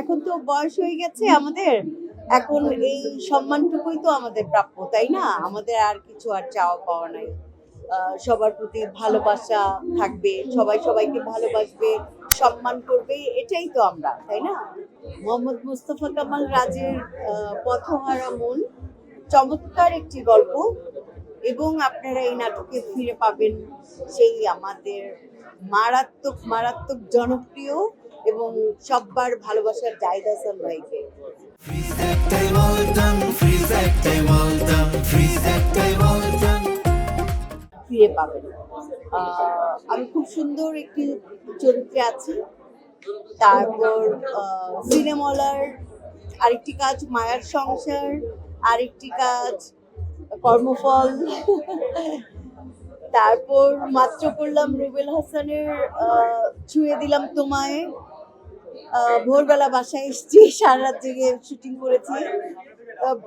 এখন তো বয়স হয়ে গেছে আমাদের, এখন এই সম্মানটুকুই তো আমাদের প্রাপ্য, তাই না? আমাদের আর কিছু আর চাওয়া পাওয়া নাই। সবার প্রতি ভালোবাসা থাকবে, সবাই সবাইকে ভালোবাসবে, সম্মান করবে, এটাই তো আমরা, তাই না? মোহাম্মদ মুস্তফা কামাল রাজের পথহারা মন চমৎকার একটি গল্প, এবং আপনারা এই নাটকে ফিরে পাবেন সেই আমাদের মারাত্মক মারাত্মক জনপ্রিয় এবং সব্বার ভালোবাসার জাহিদ হাসান ভাইকে ফিরে পাবেন। আমি খুব সুন্দর একটি চরিত্রে আছি। তারপর সিনেমলার আরেকটি কাজ মায়ার সংসার, আরেকটি কাজ কর্মফল। তারপর মাত্র করলাম রুবেল হাসানের ছুঁয়ে দিলাম তোমায়। ভোরবেলা বাসায় এসেছি, সারা রাত জেগে শুটিং করেছি।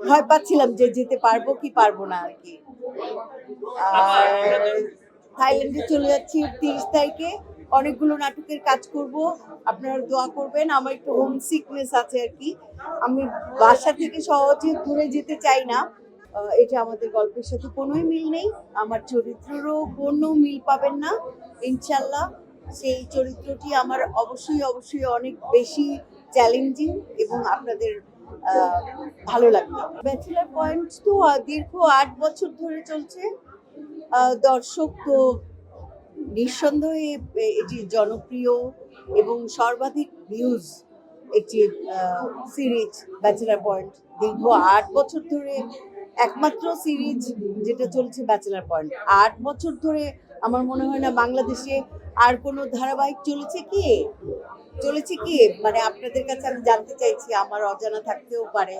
ভয় পাচ্ছিলাম যে যেতে পারবো কি পারবো না আর কি। আর থাইল্যান্ডে চলে যাচ্ছি 30 তারিখে। অনেকগুলো নাটকের কাজ করব, আপনারা দোয়া করবেন। আমার একটু হোম সিকনেস আছে আর কি, আমি বাসা থেকে সহজে দূরে যেতে চাই না। এটা আমাদের গল্পের সাথে কোনোই মিল নেই, আমার চরিত্রেরও কোনো মিল পাবেন না ইনশাল্লাহ। সেই চরিত্রটি আমার অবশ্যই অবশ্যই অনেক বেশি চ্যালেঞ্জিং এবং আপনাদের ভালো লাগবে। ব্যাচেলার পয়েন্ট তো দীর্ঘ 8 বছর ধরে চলছে। দর্শক তো নিঃসন্দেহে এটি জনপ্রিয় এবং সর্বাধিক ভিউজ একটি সিরিজ ব্যাচেলার পয়েন্ট। দীর্ঘ 8 বছর ধরে একমাত্র সিরিজ যেটা চলছে ব্যাচেলার পয়েন্ট। 8 বছর ধরে আমার মনে হয় না বাংলাদেশে আর কোনো ধারাবাহিক চলেছে কি মানে আপনাদের কাছে আমি জানতে চাইছি, আমার অজানা থাকতেও পারে।